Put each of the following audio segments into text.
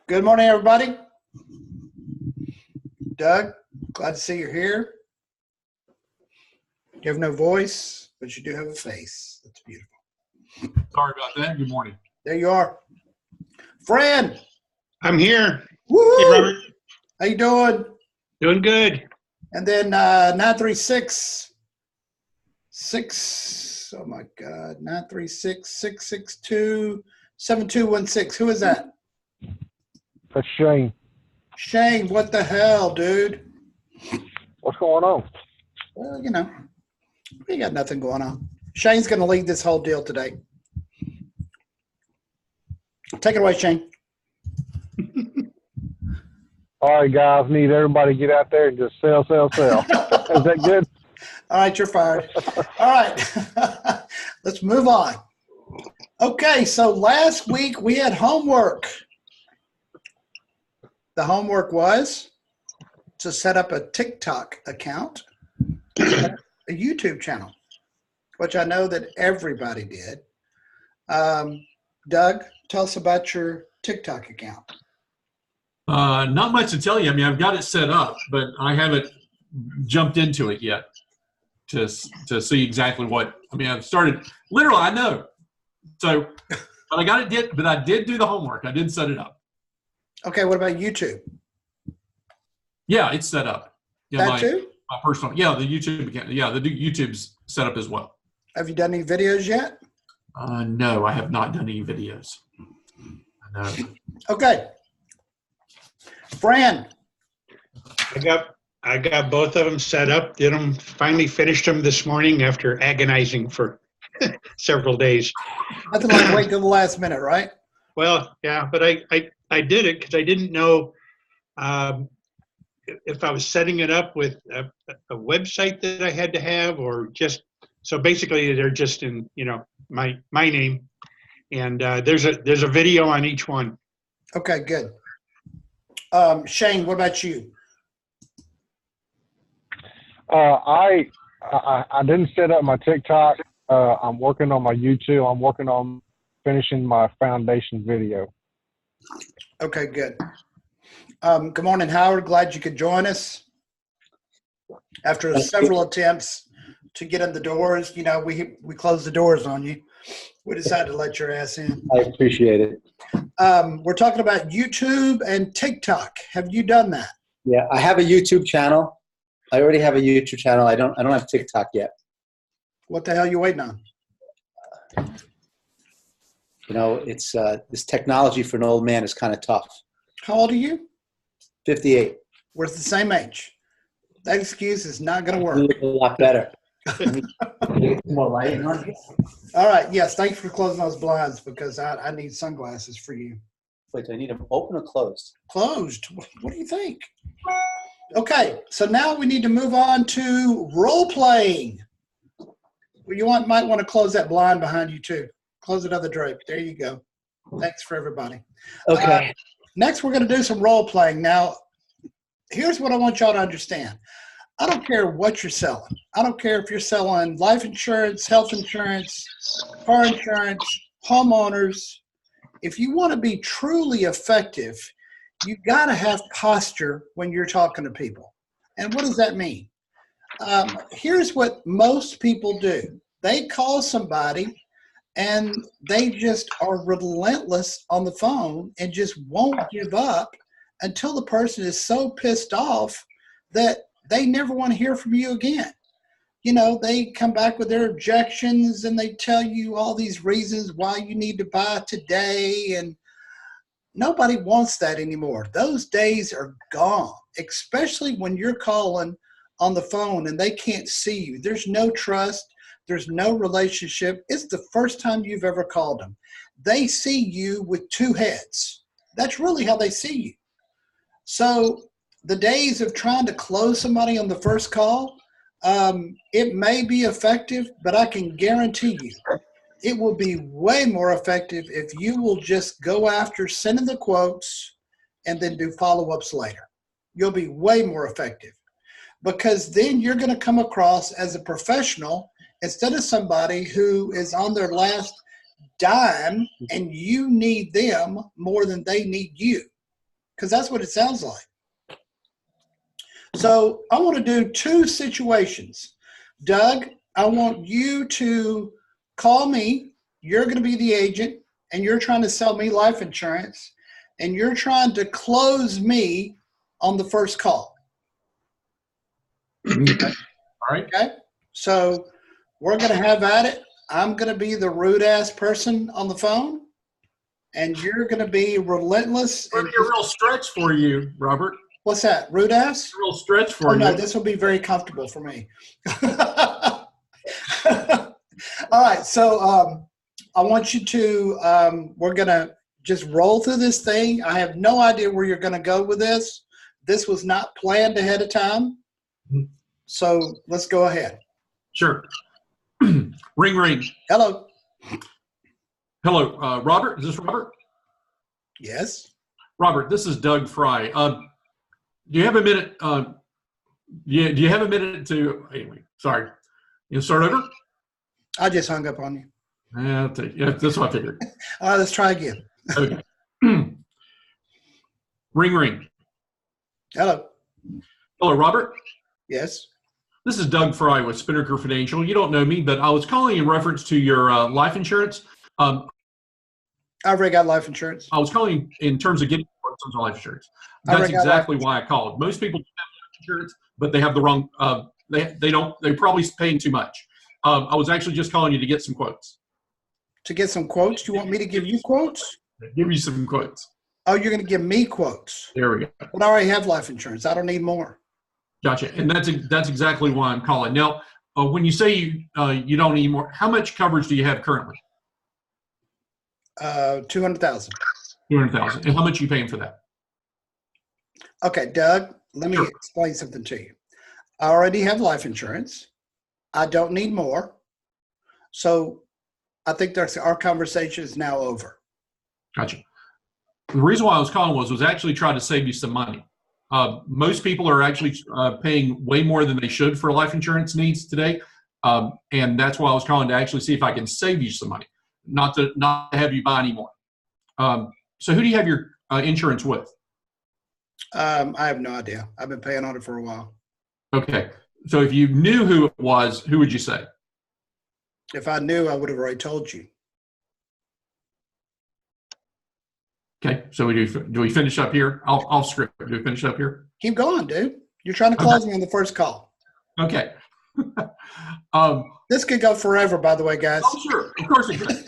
Good morning, everybody. Doug, glad to see you're here. You have no voice, but you do have a face. That's beautiful. Sorry about that. Good morning. There you are. Fran. I'm here. Woo-hoo! Hey, Robert. How you doing? Doing good. And then 936 oh my God, 936-662-7216. Who is that? That's Shane. Shane, what the hell, dude? What's going on? Well, you know, we got nothing going on. Shane's going to lead this whole deal today. Take it away, Shane. All right, guys, need everybody to get out there and just sell. Is that good? All right, you're fired. All right, let's move on. Okay, so last week we had homework. The homework was to set up a TikTok account, a YouTube channel, which I know that everybody did. Doug, tell us about your TikTok account. Not much to tell you. I mean, I've got it set up, but I haven't jumped into it yet to see exactly what. I mean, I've started. Literally, I know. So, but I did do the homework. I did set it up. Okay, what about YouTube? Yeah, it's set up. Yeah, That too? my personal. Yeah, the YouTube account. Yeah, the YouTube's set up as well. Have you done any videos yet? No, I have not done any videos. I know. Okay. Fran. I got both of them set up. Finally finished them this morning after agonizing for several days. Nothing like wait till the last minute, right? Well, yeah, but I did it because I didn't know if I was setting it up with a website that I had to have, or just so basically they're just in my name, and there's a video on each one. Okay, good. Shane, what about you? I didn't set up my TikTok. I'm working on my YouTube. I'm working on finishing my foundation video. Okay, good. Good morning, Howard. Glad you could join us. After several attempts to get in the doors, we closed the doors on you. We decided to let your ass in. I appreciate it. We're talking about YouTube and TikTok. Have you done that? Yeah, I have a YouTube channel. I already have a YouTube channel. I don't have TikTok yet. What the hell are you waiting on? It's this technology for an old man is kind of tough. How old are you? 58. We're the same age. That excuse is not going to work. You look a lot better. More light on. All right. Yes. Thanks for closing those blinds because I need sunglasses for you. Wait, do I need them open or closed? Closed. What do you think? Okay. So now we need to move on to role playing. Well, might want to close that blind behind you too. Close another drape. There you go. Thanks for everybody. Okay. Next, we're going to do some role playing. Now, here's what I want y'all to understand. I don't care what you're selling. I don't care if you're selling life insurance, health insurance, car insurance, homeowners. If you want to be truly effective, you got to have posture when you're talking to people. And what does that mean? Here's what most people do. They call somebody and they just are relentless on the phone and just won't give up until the person is so pissed off that they never want to hear from you again. They come back with their objections and they tell you all these reasons why you need to buy today, and nobody wants that anymore. Those days are gone, especially when you're calling on the phone and they can't see you. There's no trust. There's no relationship. It's the first time you've ever called them. They see you with two heads. That's really how they see you. So the days of trying to close somebody on the first call, it may be effective, but I can guarantee you it will be way more effective if you will just go after sending the quotes and then do follow-ups later. You'll be way more effective because then you're going to come across as a professional instead of somebody who is on their last dime and you need them more than they need you. because that's what it sounds like. So I want to do two situations. Doug, I want you to call me. You're going to be the agent, and you're trying to sell me life insurance, and you're trying to close me on the first call. All right. Okay? So we're going to have at it. I'm going to be the rude-ass person on the phone, and you're going to be relentless. It's going to be a real stretch for you, Robert. What's that, rude-ass? A real stretch for Oh, you. no, this will be very comfortable for me. All right, so I want you to, we're going to just roll through this thing. I have no idea where you're going to go with this. This was not planned ahead of time. So let's go ahead. Sure. Ring, ring. Hello. Hello, Robert. Is this Robert? Yes. Robert, this is Doug Fry. Do you have a minute? Do you have a minute to? Anyway, sorry. You start over. I just hung up on you. Yeah, that's what I figured. All right, let's try again. Okay. Ring, ring. Hello. Hello, Robert. Yes. This is Doug Fry with Spinnaker Financial. You don't know me, but I was calling in reference to your life insurance. I already got life insurance. I was calling in terms of getting on life insurance. I That's already got exactly why I called. Most people have life insurance, but they have the wrong. They're probably paying too much. I was actually just calling you to get some quotes. To get some quotes? You want me to give you quotes? Give you some quotes. Oh, you're going to give me quotes. There we go. But I already have life insurance. I don't need more. Gotcha. And that's exactly why I'm calling. Now, when you say you don't need more, how much coverage do you have currently? 200,000. 200,000. And how much are you paying for that? Okay, Doug, let me Sure. explain something to you. I already have life insurance. I don't need more. So I think our conversation is now over. Gotcha. The reason why I was calling was actually trying to save you some money. Most people are actually paying way more than they should for life insurance needs today. And that's why I was calling to actually see if I can save you some money, not to have you buy any more. So who do you have your insurance with? I have no idea. I've been paying on it for a while. Okay. So if you knew who it was, who would you say? If I knew, I would have already told you. Okay. So do we finish up here? I'll script. Do we finish up here? Keep going, dude. You're trying to close me on the first call. Okay. This could go forever, by the way, guys. Oh, sure. Of course it could.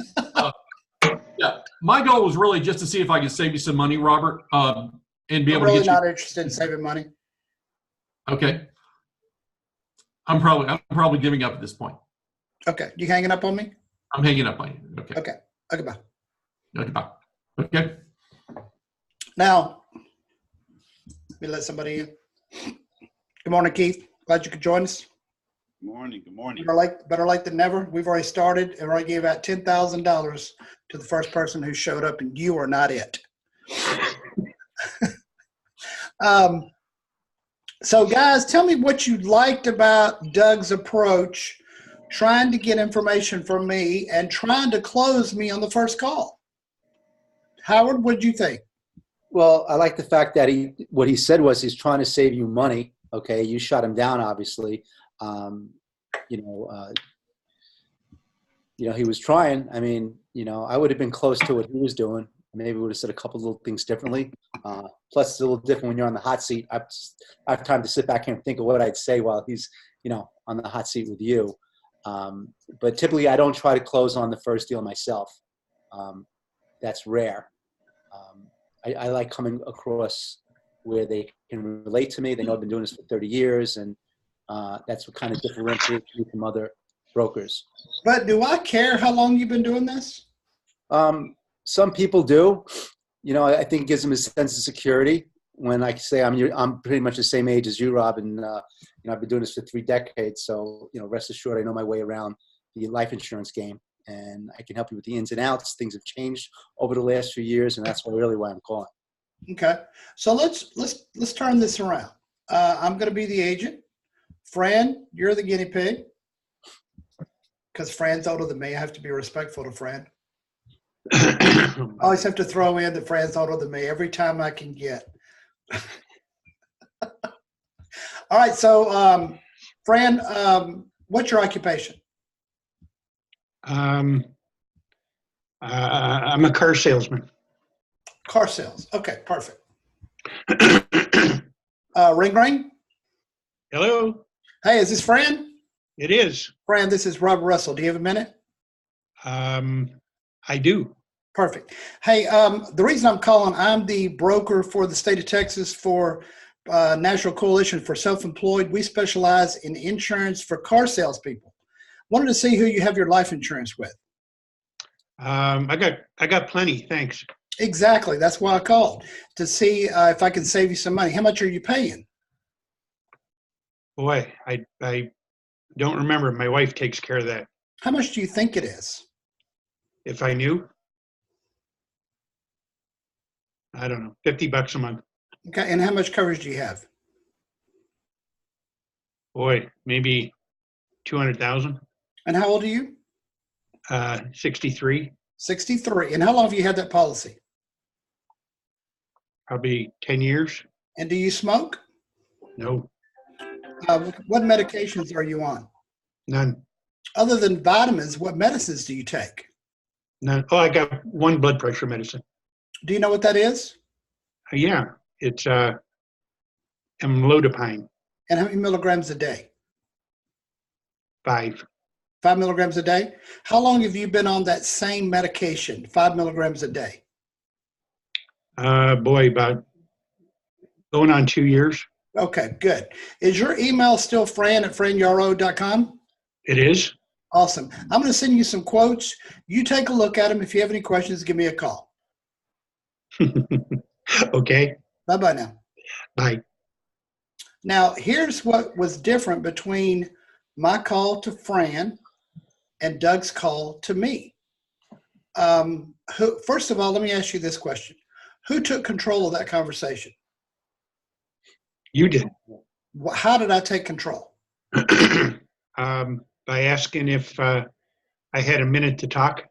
Yeah. My goal was really just to see if I could save you some money, Robert, and be I'm able really to get not interested in saving money. Okay. I'm probably giving up at this point. Okay. You hanging up on me? I'm hanging up on you. Okay. Okay. Okay, bye. Okay. Bye. Okay. Now, let me let somebody in. Good morning, Keith. Glad you could join us. Good morning. Good morning. Better late than never. We've already started and already gave out $10,000 to the first person who showed up, and you are not it. So, guys, tell me what you liked about Doug's approach, trying to get information from me and trying to close me on the first call. Howard, what did you think? Well, I like the fact that what he said was he's trying to save you money. Okay, you shut him down, obviously. He was trying. I mean, I would have been close to what he was doing. Maybe would have said a couple little things differently. Plus, it's a little different when you're on the hot seat. I have time to sit back here and think of what I'd say while he's, on the hot seat with you. But typically, I don't try to close on the first deal myself. That's rare. I like coming across where they can relate to me. They know I've been doing this for 30 years, and that's what kind of differentiates me from other brokers. But do I care how long you've been doing this? Some people do. I think it gives them a sense of security when I say I'm pretty much the same age as you, Rob, and I've been doing this for 3 decades. So rest assured, I know my way around the life insurance game, and I can help you with the ins and outs. Things have changed over the last few years, and that's really why I'm calling. Okay, so let's turn this around. I'm going to be the agent. Fran, you're the guinea pig. Because Fran's older than me, I have to be respectful to Fran. I always have to throw in that Fran's older than me every time I can get. All right. So, Fran, what's your occupation? I'm a car salesman. Car sales. Okay, perfect. Ring ring. Hello. Hey, is this Fran? It is. Fran, this is Rob Russell. Do you have a minute? I do. Perfect. Hey, the reason I'm calling, I'm the broker for the state of Texas for National Coalition for Self-Employed. We specialize in insurance for car salespeople. Wanted to see who you have your life insurance with. I got plenty. Thanks. Exactly. That's why I called, to see if I can save you some money. How much are you paying? Boy, I don't remember. My wife takes care of that. How much do you think it is? If I knew, I don't know, $50 a month. Okay. And how much coverage do you have? Boy, maybe 200,000. And how old are you? 63, 63. And how long have you had that policy? probably 10 years. And do you smoke? No, What medications are you on? none. Other than vitamins, what medicines do you take? None. Oh, I got one blood pressure medicine. Do you know what that is? Yeah, it's amlodipine, And how many milligrams a day? 5. 5 milligrams a day? How long have you been on that same medication, 5 milligrams a day? Boy, about going on 2 years. Okay, good. Is your email still fran@franyaro.com? It is. Awesome. I'm going to send you some quotes. You take a look at them. If you have any questions, give me a call. Okay. Bye-bye now. Bye. Now, here's what was different between my call to Fran and Doug's call to me. First of all, let me ask you this question. Who took control of that conversation? You did. How did I take control? By asking if I had a minute to talk.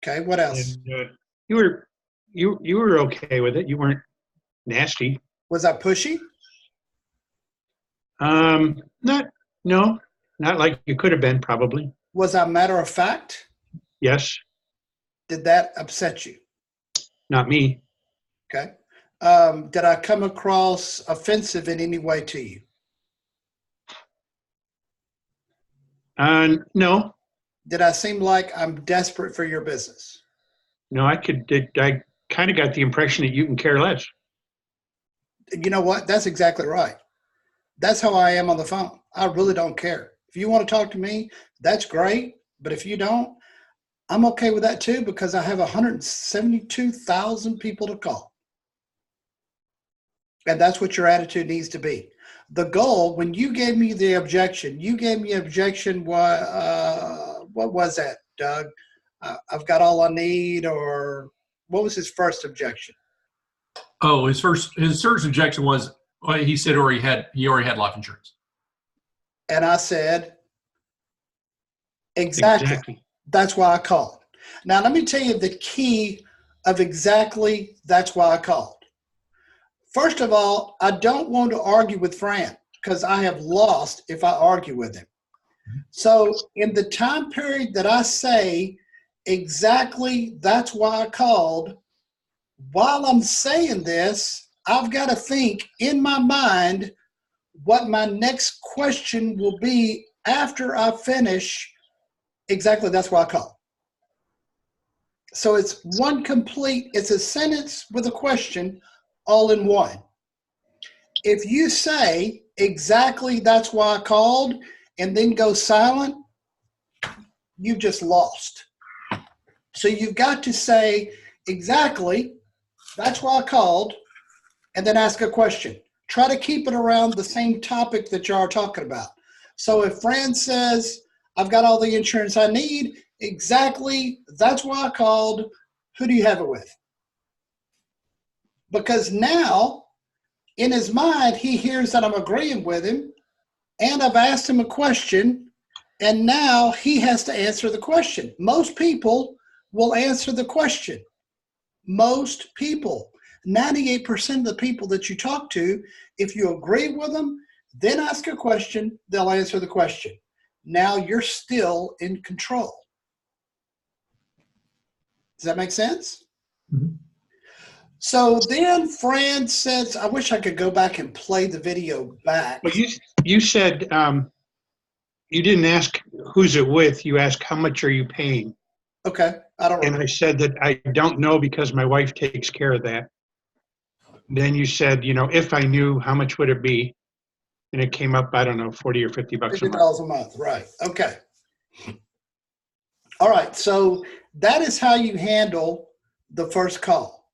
Okay, what else? And, you were okay with it. You weren't nasty. Was I pushy? Not like you could have been, probably. Was I matter of fact? Yes, Did that upset you? not me. Okay. Did I come across offensive in any way to you? No, Did I seem like I'm desperate for your business? no, I kind of got the impression that you can care less. You know what? That's exactly right. That's how I am on the phone. I really don't care. If you want to talk to me, that's great. But if you don't, I'm okay with that too, because I have 172,000 people to call. And that's what your attitude needs to be. The goal, when you gave me the objection, what was that, Doug? I've got all I need, or what was his first objection? Oh, his first objection was he said he already had life insurance. And I said, exactly. That's why I called. Now, let me tell you the key of exactly that's why I called. First of all, I don't want to argue with Fran because I have lost if I argue with him. So in the time period that I say exactly that's why I called, while I'm saying this, I've got to think in my mind what my next question will be after I finish exactly that's why I called. So it's it's a sentence with a question all in one. If you say exactly that's why I called and then go silent, you've just lost. So you've got to say exactly that's why I called and then ask a question. Try to keep it around the same topic that you are talking about. So if Fran says, I've got all the insurance I need, exactly that's why I called, who do you have it with? Because now, in his mind, he hears that I'm agreeing with him, and I've asked him a question, and now he has to answer the question. Most people will answer the question. Most people. 98% of the people that you talk to, if you agree with them, then ask a question, they'll answer the question. Now you're still in control. Does that make sense? Mhm. So then Fran says, I wish I could go back and play the video back. Well, you said you didn't ask who's it with. You asked how much are you paying, Okay, I don't and remember. I said that I don't know because my wife takes care of that. Then you said, if I knew, how much would it be? And it came up, I don't know, $40 or $50 a month. $50 a month, right. Okay. All right, so that is how you handle the first call.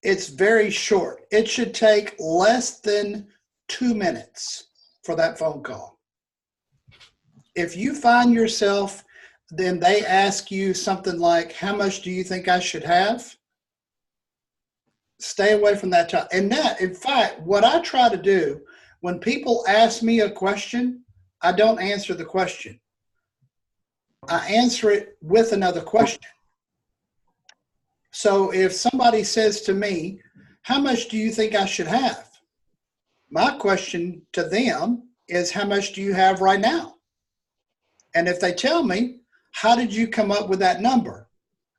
It's very short. It should take less than 2 minutes for that phone call. If you find yourself, then they ask you something like, how much do you think I should have? Stay away from that time. And that, in fact, what I try to do when people ask me a question, I don't answer the question. I answer it with another question. So if somebody says to me, how much do you think I should have? My question to them is, how much do you have right now? And if they tell me, how did you come up with that number?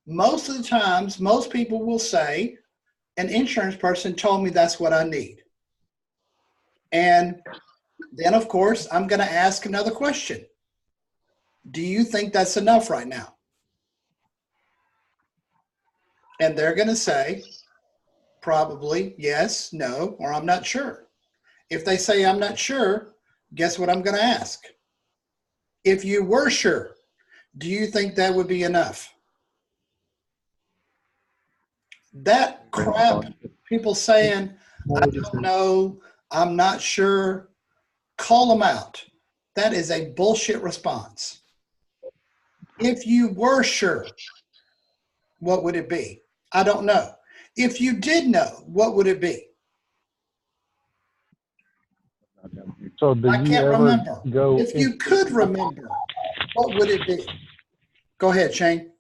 Most of the times, most people will say, an insurance person told me that's what I need. And then, of course, I'm going to ask another question. Do you think that's enough right now? And they're going to say, probably yes, no, or I'm not sure. If they say I'm not sure, guess what I'm going to ask? If you were sure, do you think that would be enough? That crap, people saying, I don't know, I'm not sure, call them out. That is a bullshit response. If you were sure, what would it be? I don't know. If you did know, what would it be? So do I you can't ever remember. go If you could remember, what would it be? Go ahead, Shane.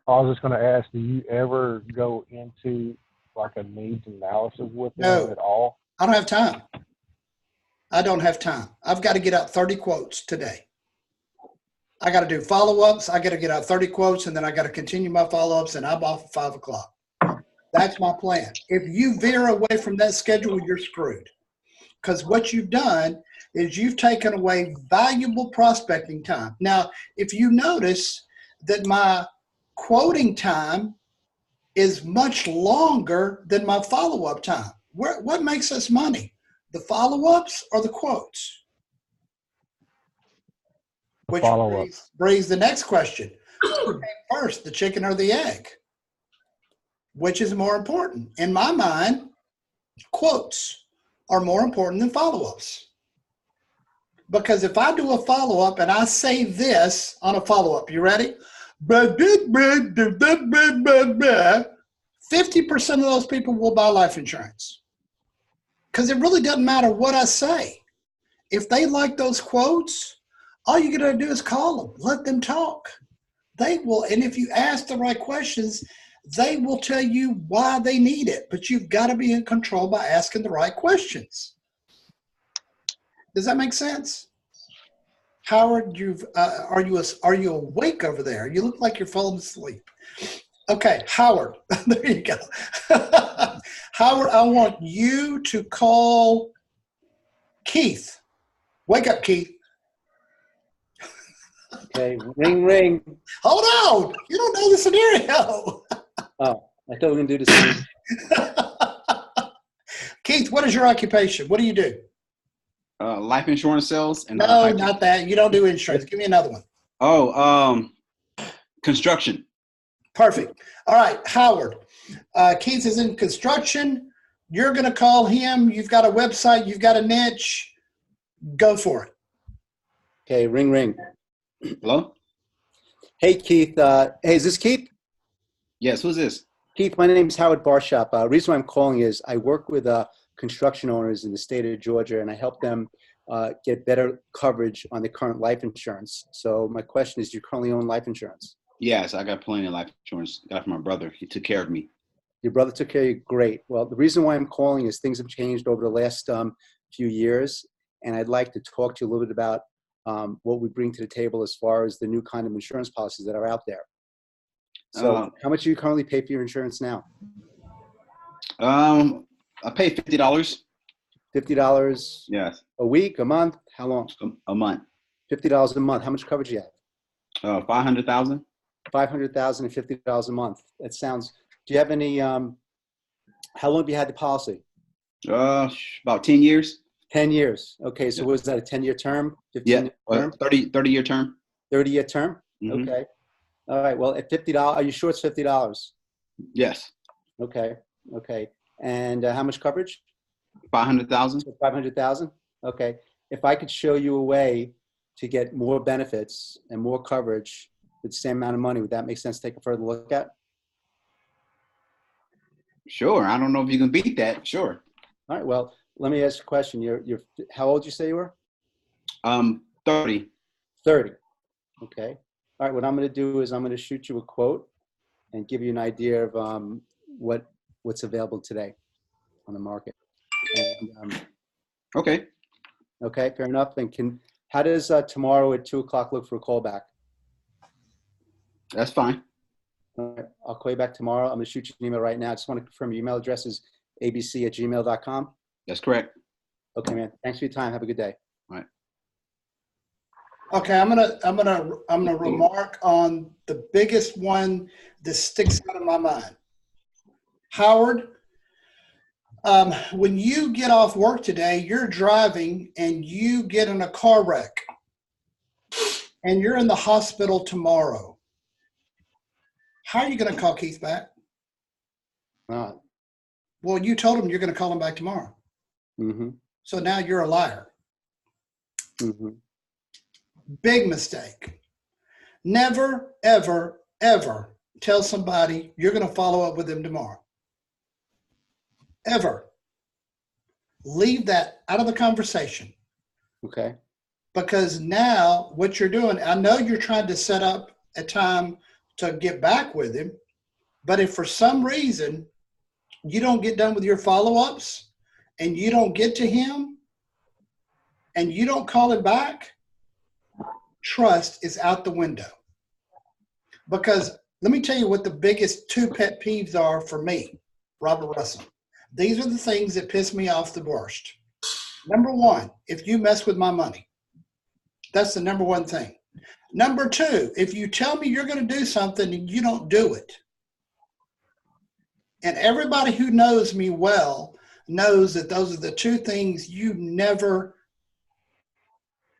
I was just going to ask, do you ever go into like a needs analysis with them No. at all? I don't have time. I don't have time. I've got to get out 30 quotes today. I got to do follow-ups. I got to get out 30 quotes, and then I got to continue my follow-ups, and I'm off at 5 o'clock. That's my plan. If you veer away from that schedule, you're screwed. Because what you've done is you've taken away valuable prospecting time. Now, if you notice that my quoting time is much longer than my follow-up time, what makes us money? The follow-ups or the quotes? Which brings the next question. Who came first, the chicken or the egg? Which is more important? In my mind, quotes are more important than follow-ups. Because if I do a follow-up and I say this on a follow-up, you ready? 50% of those people will buy life insurance. Because it really doesn't matter what I say. If they like those quotes, all you got to do is call them, let them talk. They will, and if you ask the right questions, they will tell you why they need it. But you've got to be in control by asking the right questions. Does that make sense? Howard, are you awake over there? You look like you're falling asleep. Okay, Howard, there you go. Howard, I want you to call Keith. Wake up, Keith. Okay, ring, ring. Hold on. You don't know the scenario. Oh, I thought we were going to do this. Keith, what is your occupation? What do you do? Life insurance sales and No, not that. You don't do insurance. Give me another one. Oh, construction. Perfect. All right, Howard. Keith is in construction. You're going to call him. You've got a website. You've got a niche. Go for it. Okay, ring, ring. Hello? Hey, Keith. Hey, is this Keith? Yes, who's this? Keith, my name is Howard Barshop. Reason why I'm calling is I work with construction owners in the state of Georgia, and I help them get better coverage on their current life insurance. So my question is, do you currently own life insurance? Yes, I got plenty of life insurance. Got it from my brother. He took care of me. Your brother took care of you. Great. Well, the reason why I'm calling is things have changed over the last few years, and I'd like to talk to you a little bit about what we bring to the table as far as the new kind of insurance policies that are out there. So how much do you currently pay for your insurance now? I pay $50. $50 Yes, a week, a month? How long? a month. $50 a month. How much coverage do you have? 500,000. 500,000 and $50 a month. That sounds, do you have any, how long have you had the policy? About 10 years. 10 years. Okay, so was that a 10-year term? 15 Yeah, term? 30-year term. 30-year term? Mhm. Okay. All right, well, at $50, are you sure it's $50? Yes, Okay, okay. And how much coverage? 500,000. 500,000? Okay. If I could show you a way to get more benefits and more coverage with the same amount of money, would that make sense to take a further look at? Sure. I don't know if you can beat that. Sure. All right, well, let me ask you a question. You're how old did you say you were? 30. 30. Okay. All right, what I'm going to do is I'm going to shoot you a quote and give you an idea of what's available today on the market. And, Okay. okay, fair enough. And how does tomorrow at 2 o'clock look for a call back? That's fine. All right, I'll call you back tomorrow. I'm going to shoot you an email right now. I just want to confirm your email address is abc@gmail.com. That's correct. Okay, man. Thanks for your time. Have a good day. Okay, I'm gonna remark on the biggest one that sticks out of my mind. Howard, when you get off work today, you're driving and you get in a car wreck and you're in the hospital tomorrow. How are you going to call Keith back? Well, you told him you're going to call him back tomorrow. Mm-hmm. So now you're a liar. Mm-hmm. Big mistake. Never, ever, ever tell somebody you're going to follow up with them tomorrow. Ever. Leave that out of the conversation. Okay. Because now what you're doing, I know you're trying to set up a time to get back with him, but if for some reason you don't get done with your follow-ups and you don't get to him and you don't call him back, trust is out the window. Because let me tell you what the biggest two pet peeves are for me, Robert Russell. These are the things that piss me off the worst. Number one, if you mess with my money, that's the number one thing. Number two, if you tell me you're going to do something and you don't do it. And everybody who knows me well knows that those are the two things you never,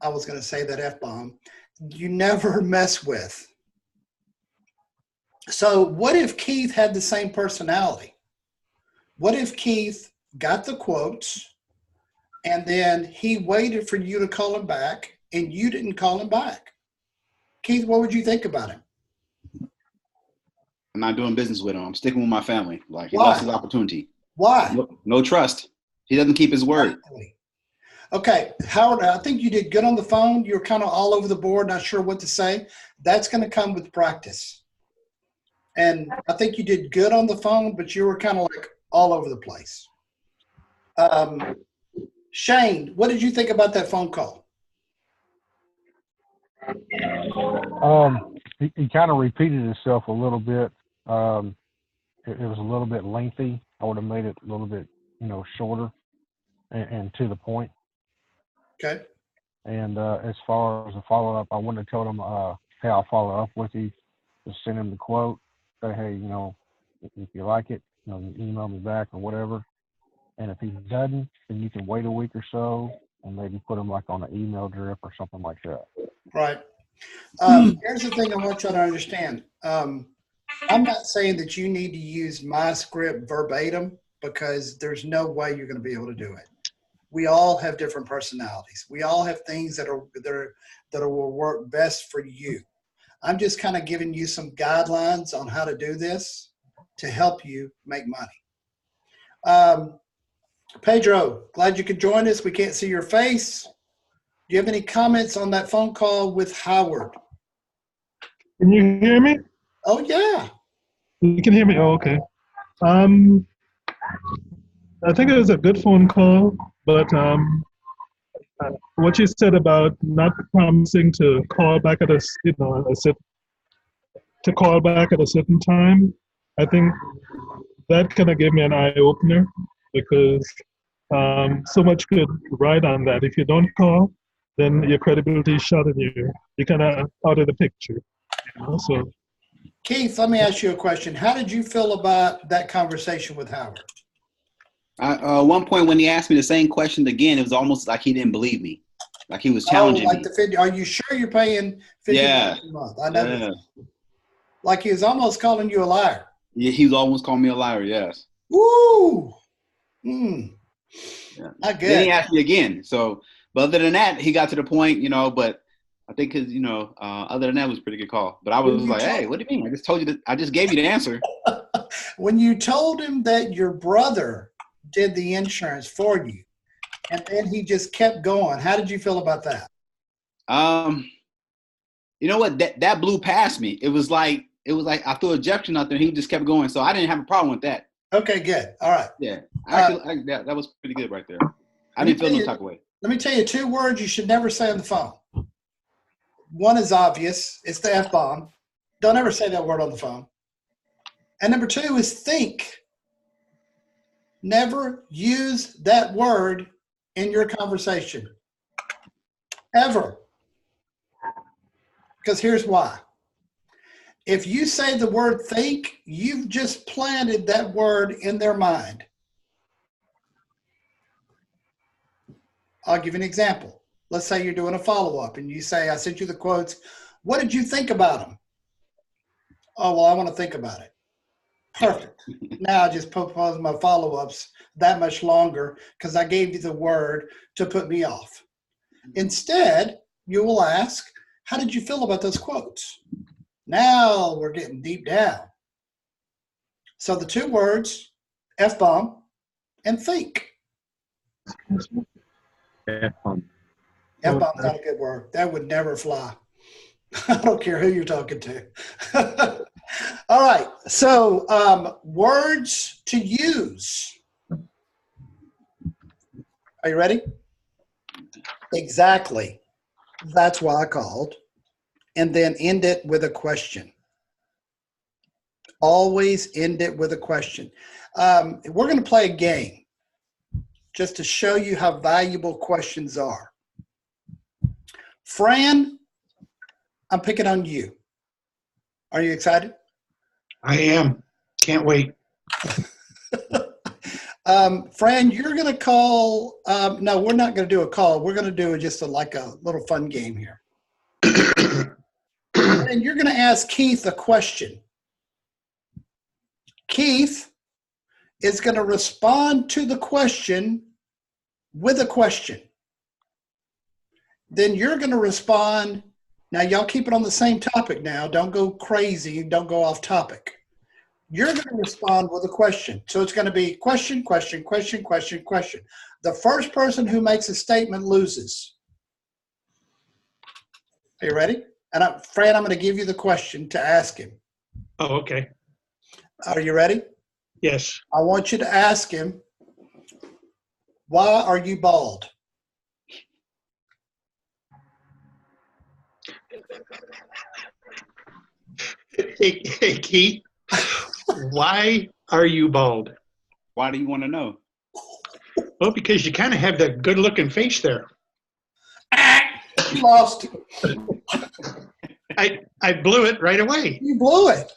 I was going to say that F-bomb, you never mess with. So what if Keith had the same personality? What if Keith got the quotes and then he waited for you to call him back and you didn't call him back? Keith, what would you think about him? I'm not doing business with him. I'm sticking with my family. Like, he Why? lost his opportunity. Why? No trust. He doesn't keep his word. Okay, Howard, I think you did good on the phone. You were kind of all over the board, not sure what to say. That's going to come with practice. And I think you did good on the phone, but you were kind of like all over the place. Shane, what did you think about that phone call? He kind of repeated himself a little bit. It was a little bit lengthy. I would have made it a little bit, shorter and to the point. Okay. And as far as a follow-up, I wouldn't have told him, hey, I'll follow up with you. Just send him the quote. Say, hey, if you like it, you email me back or whatever. And if he doesn't, then you can wait a week or so and maybe put him like on an email drip or something like that. Right. Here's the thing I want you to understand. I'm not saying that you need to use my script verbatim because there's no way you're going to be able to do it. We all have different personalities. We all have things that will work best for you. I'm just kind of giving you some guidelines on how to do this to help you make money. Pedro, glad you could join us. We can't see your face. Do you have any comments on that phone call with Howard? Can you hear me? Oh, yeah. You can hear me? Oh, okay. Um, I think it was a good phone call, but what you said about not promising to call back at to call back at a certain time, I think that kind of gave me an eye opener because so much could ride on that. If you don't call, then your credibility is shot and you're kind of out of the picture. You know? So, Keith, let me ask you a question. How did you feel about that conversation with Howard? One point when he asked me the same question again, it was almost like he didn't believe me, like he was challenging like me. the 50, are you sure you're paying $50 Yeah. a month? I know. Yeah. Like he was almost calling you a liar. Yeah, he was almost calling me a liar. Yes. Woo! Yeah. Not good. Then he asked me again. So, but other than that, he got to the point, but I think because, other than that, it was a pretty good call. But I was like, hey, what do you mean? I just told you I just gave you the answer. When you told him that your brother did the insurance for you, and then he just kept going, how did you feel about that? You know what? That blew past me. It was like I threw a objection out there, and he just kept going. So I didn't have a problem with that. Okay, good. All right. Yeah. Actually, that was pretty good right there. I didn't feel no type of way. Let me tell you 2 words you should never say on the phone. One is obvious. It's the F-bomb. Don't ever say that word on the phone. And number 2 is think. Never use that word in your conversation. Ever. Because here's why. If you say the word think, you've just planted that word in their mind. I'll give you an example. Let's say you're doing a follow-up and you say, I sent you the quotes. What did you think about them? Oh, well, I want to think about it. Perfect. Now I just postpone my follow-ups that much longer because I gave you the word to put me off. Instead, you will ask, how did you feel about those quotes? Now we're getting deep down. So the 2 words, F-bomb and think. F-bomb. F-bomb's not a good word. That would never fly. I don't care who you're talking to. All right. So words to use. Are you ready? Exactly. That's why I called. And then end it with a question. Always end it with a question. We're going to play a game just to show you how valuable questions are. Fran, I'm picking on you. Are you excited? I am. Can't wait. Fran, you're going to call. No, we're not going to do a call. We're going to do just a little fun game here. And you're going to ask Keith a question. Keith is going to respond to the question with a question. Then you're going to respond. Now, y'all keep it on the same topic now. Don't go crazy. Don't go off topic. You're going to respond with a question. So it's going to be question, question, question, question, question. The first person who makes a statement loses. Are you ready? And Fran, I'm going to give you the question to ask him. Oh, okay. Are you ready? Yes. I want you to ask him, why are you bald? Hey, Keith, why are you bald? Why do you want to know? Well, because you kind of have that good-looking face there. You lost. I blew it right away. You blew it.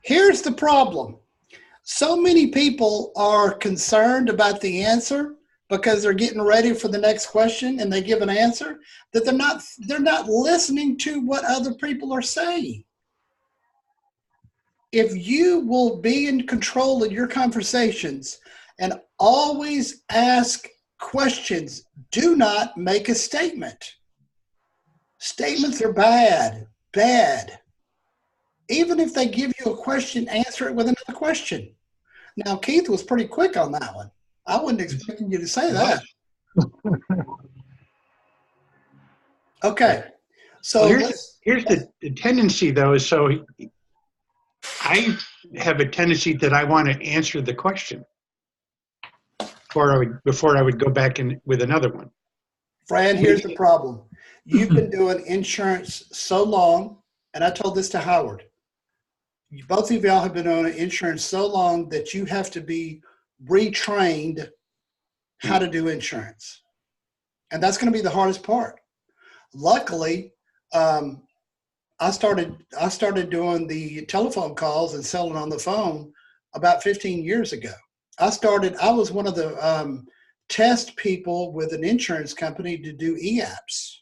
Here's the problem. So many people are concerned about the answer because they're getting ready for the next question and they give an answer that they're not listening to what other people are saying. If you will be in control of your conversations and always ask questions, do not make a statement. Statements are bad. Even if they give you a question, answer it with another question. Now, Keith was pretty quick on that one. I wasn't expecting you to say that. Okay. So Well, here's the tendency, though, is so have a tendency that I want to answer the question before I would go back in with another one. Fran, here's the problem. You've been doing insurance so long, and I told this to Howard. Both of y'all have been doing insurance so long that you have to be retrained how to do insurance. And that's going to be the hardest part. Luckily, I started doing the telephone calls and selling on the phone about 15 years ago. I was one of the test people with an insurance company to do e-apps.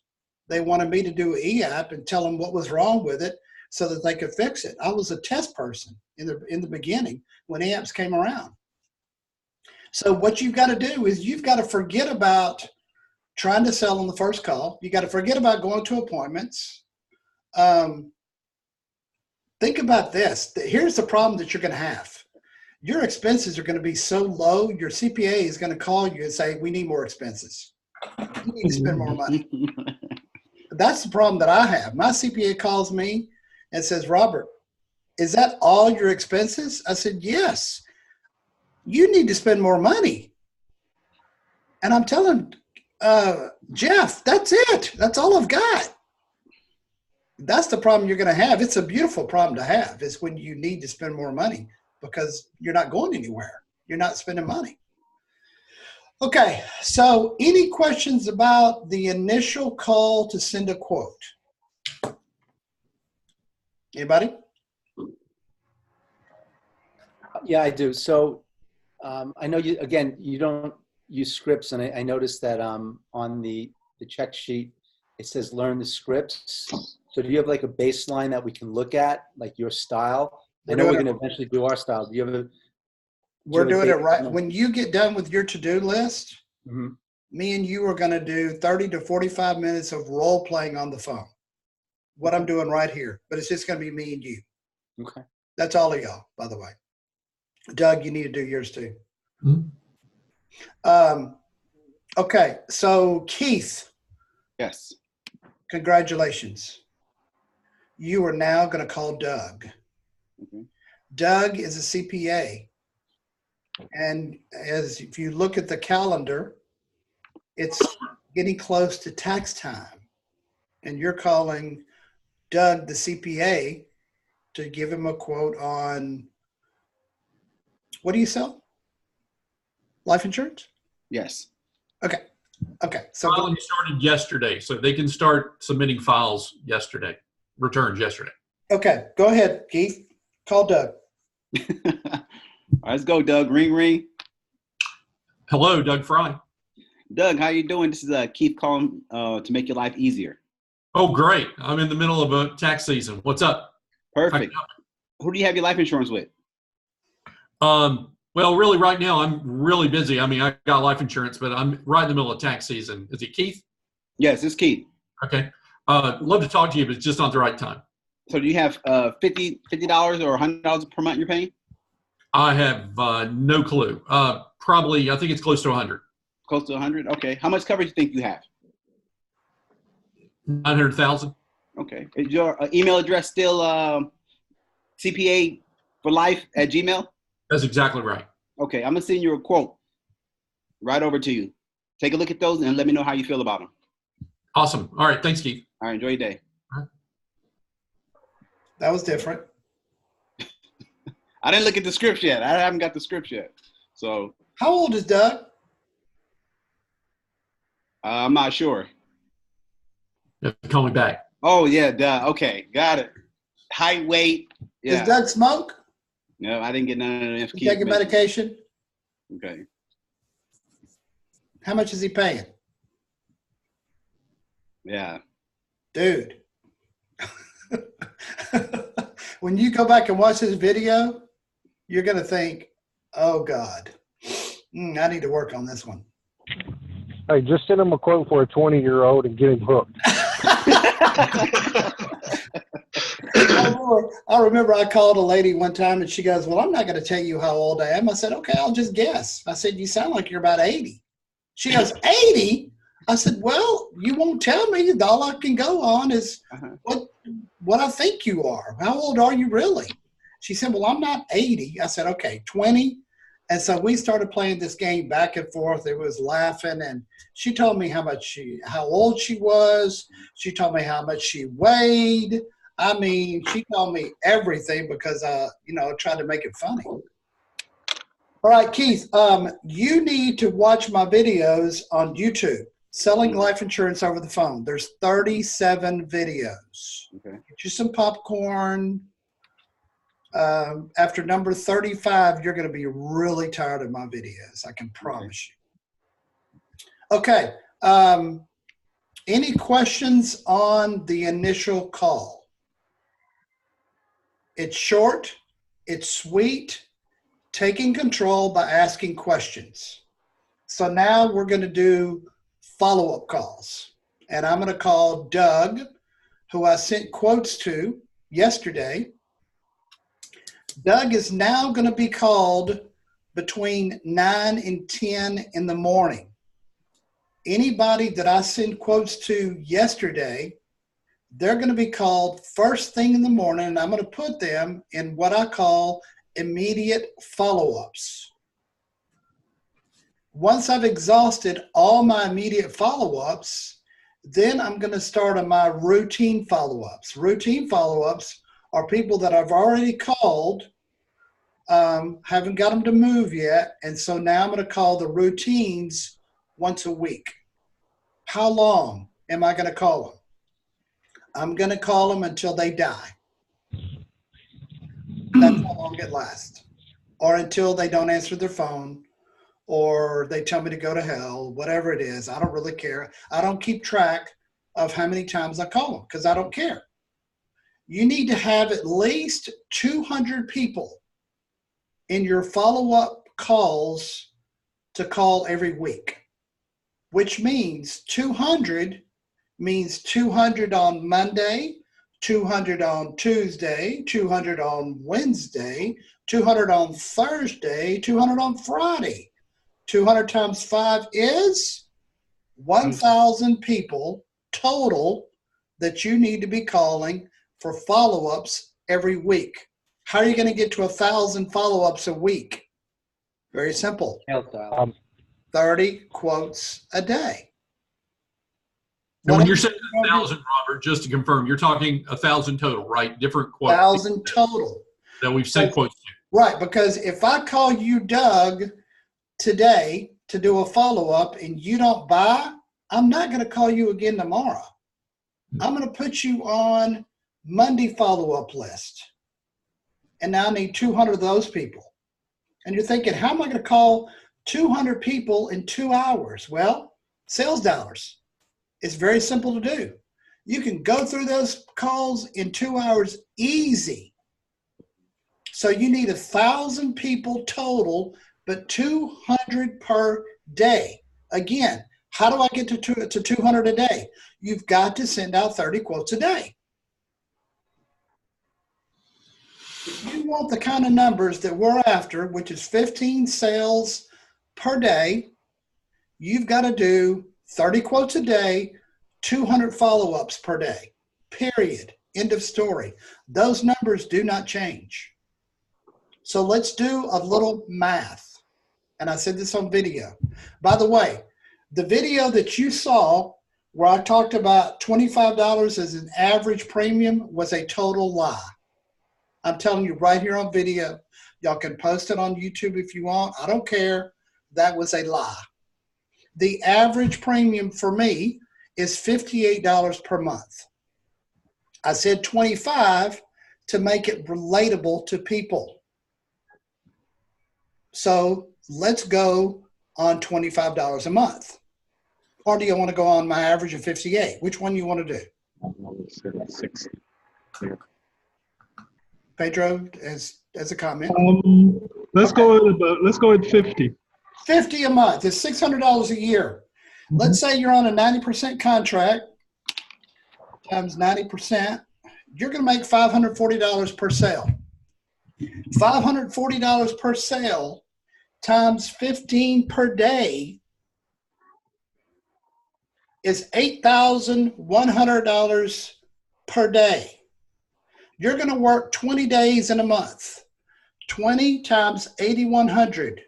They wanted me to do an e-app and tell them what was wrong with it so that they could fix it. I was a test person in the beginning when e-apps came around. So what you've got to do is you've got to forget about trying to sell on the first call. You got to forget about going to appointments. Think about this. Here's the problem that you're going to have. Your expenses are going to be so low, your CPA is going to call you and say, we need more expenses. You need to spend more money. That's the problem that I have. My CPA calls me and says, Robert, is that all your expenses? I said, yes. You need to spend more money. And I'm telling Jeff, that's it. That's all I've got. That's the problem you're going to have. It's a beautiful problem to have. It's when you need to spend more money because you're not going anywhere. You're not spending money. Okay, so any questions about the initial call to send a quote? Anybody? Yeah, I do. So I know you don't use scripts, and I noticed that on the check sheet, it says learn the scripts. So do you have like a baseline that we can look at, like your style? I know we're going to eventually do our style. Do you have We're doing it right. When you get done with your to-do list, mm-hmm. me and you are going to do 30 to 45 minutes of role playing on the phone. What I'm doing right here, but it's just going to be me and you. Okay. That's all of y'all, by the way. Doug, you need to do yours too. Mm-hmm. Okay, so Keith. Yes. Congratulations. You are now going to call Doug. Mm-hmm. Doug is a CPA. And if you look at the calendar, it's getting close to tax time. And you're calling Doug, the CPA, to give him a quote on, what do you sell? Life insurance? Yes. Okay. So Filing started yesterday, so they can start submitting files yesterday, returns yesterday. Okay, go ahead, Keith. Call Doug. All right, let's go, Doug. Ring, ring. Hello, Doug Fry. Doug, how you doing? This is Keith calling to make your life easier. Oh, great. I'm in the middle of a tax season. What's up? Perfect. Who do you have your life insurance with? Well, really, right now, I'm really busy. I mean, I got life insurance, but I'm right in the middle of tax season. Is it Keith? Yes, it's Keith. Okay. Love to talk to you, but it's just not the right time. So do you have $50 or $100 per month you're paying? I have no clue. Probably, I think it's close to 100. Close to 100? Okay. How much coverage do you think you have? 900,000. Okay. Is your email address still CPA4life@gmail.com? That's exactly right. Okay. I'm going to send you a quote right over to you. Take a look at those and let me know how you feel about them. Awesome. All right. Thanks, Keith. All right. Enjoy your day. That was different. I didn't look at the scripts yet. I haven't got the scripts yet. So. How old is Doug? I'm not sure. Call me back. Oh, yeah. Duh. Okay. Got it. Height, weight. Yeah. Does Doug smoke? No, I didn't get none of them. You taking medication? Okay. How much is he paying? Yeah. Dude. When you go back and watch this video, you're going to think, oh, God, I need to work on this one. Hey, just send him a quote for a 20-year-old and get him hooked. I remember I called a lady one time and she goes, well, I'm not going to tell you how old I am. I said, okay, I'll just guess. I said, you sound like you're about 80. She goes, 80? I said, well, you won't tell me. All I can go on is what I think you are. How old are you really? She said, well, I'm not 80. I said, okay, 20. And so we started playing this game back and forth. It was laughing. And she told me how old she was. She told me how much she weighed. I mean, she told me everything because, I tried to make it funny. All right, Keith, you need to watch my videos on YouTube, Selling Life Insurance Over the Phone. There's 37 videos. Okay. Get you some popcorn. After number 35, you're going to be really tired of my videos. I can promise you. Okay. Any questions on the initial call? It's short. It's sweet. Taking control by asking questions. So now we're going to do follow-up calls. And I'm going to call Doug, who I sent quotes to yesterday. Doug is now going to be called between 9 and 10 in the morning. Anybody that I sent quotes to yesterday, they're going to be called first thing in the morning, and I'm going to put them in what I call immediate follow-ups. Once I've exhausted all my immediate follow-ups, then I'm going to start on my routine follow-ups. Routine follow-ups are people that I've already called, haven't got them to move yet, and so now I'm going to call the routines once a week. How long am I going to call them? I'm going to call them until they die. That's how long it lasts. Or until they don't answer their phone, or they tell me to go to hell, whatever it is. I don't really care. I don't keep track of how many times I call them because I don't care. You need to have at least 200 people in your follow-up calls to call every week, which means 200 means 200 on Monday, 200 on Tuesday, 200 on Wednesday, 200 on Thursday, 200 on Friday. 200 times 5 is 1,000 people total that you need to be calling for follow-ups every week. How are you going to get to 1,000 follow-ups a week? Very simple. 30 quotes a day. And when you're saying 1,000, Robert, just to confirm, you're talking 1,000 total, right? Different quotes. 1,000 total. That we've sent quotes to. Right, because if I call you, Doug, today to do a follow-up and you don't buy, I'm not going to call you again tomorrow. I'm going to put you on Monday follow-up list. And now I need 200 of those people. And you're thinking, how am I going to call 200 people in 2 hours? Well, sales dollars. It's very simple to do. You can go through those calls in 2 hours easy. So you need 1,000 people total, but 200 per day. Again, how do I get to 200 a day? You've got to send out 30 quotes a day. If you want the kind of numbers that we're after, which is 15 sales per day, you've got to do 30 quotes a day, 200 follow-ups per day, period. End of story. Those numbers do not change. So let's do a little math. And I said this on video. By the way, the video that you saw where I talked about $25 as an average premium was a total lie. I'm telling you right here on video. Y'all can post it on YouTube if you want. I don't care. That was a lie. The average premium for me is $58 per month. I said 25 to make it relatable to people. So let's go on $25 a month. Or do you want to go on my average of 58? Which one you want to do? 60. Pedro, as a comment. Let's go at 50. 50 a month is $600 a year. Let's say you're on a 90% contract times 90%. You're going to make $540 per sale. $540 per sale times 15 per day is $8,100 per day. You're going to work 20 days in a month. 20 times 8,100.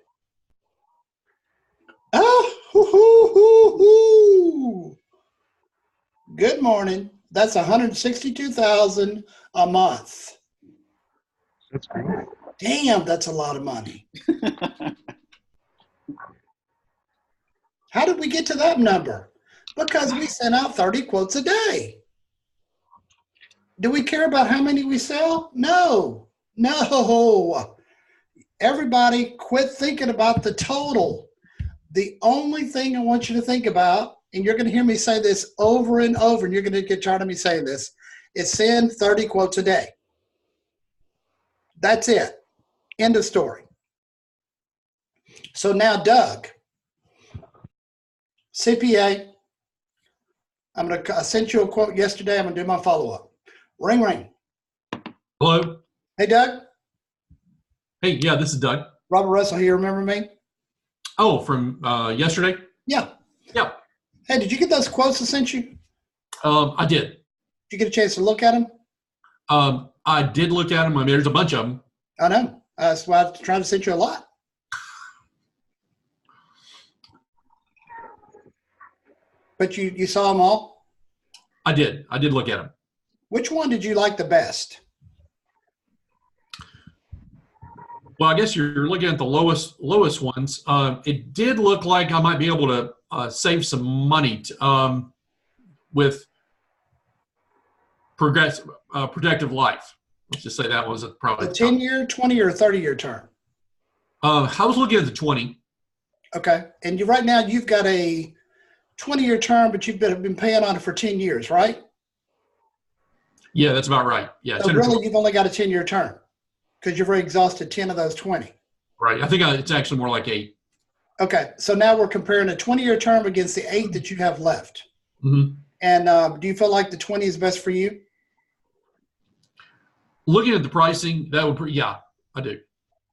Oh, hoo, hoo, hoo, hoo. Good morning. That's 162,000 a month. That's great. Damn, that's a lot of money. How did we get to that number? Because we sent out 30 quotes a day. Do we care about how many we sell? No. Everybody quit thinking about the total. The only thing I want you to think about, and you're going to hear me say this over and over, and you're going to get tired of me saying this, is send 30 quotes a day. That's it. End of story. So now, Doug, CPA, I sent you a quote yesterday. I'm going to do my follow-up. Ring, ring. Hello. Hey, Doug. Hey, yeah, this is Doug. Robert Russell here. Remember me? Oh, from yesterday? Yeah. Yeah. Hey, did you get those quotes I sent you? I did. Did you get a chance to look at them? I did look at them. I mean, there's a bunch of them. I know. That's why I'm trying to send you a lot. But you saw them all? I did. I did look at them. Which one did you like the best? Well, I guess you're looking at the lowest ones. It did look like I might be able to save some money with Protective Life. Let's just say that was probably The 10-year, 20, or 30-year term? I was looking at the 20. Okay. And right now you've got a 20-year term, but you've been paying on it for 10 years, right? Yeah, that's about right. Yeah. So really, you've only got a 10-year term because you've already exhausted 10 of those 20. Right. I think it's actually more like 8. Okay. So now we're comparing a 20-year term against the 8 that you have left. Mm-hmm. And do you feel like the 20 is best for you? Looking at the pricing, yeah, I do.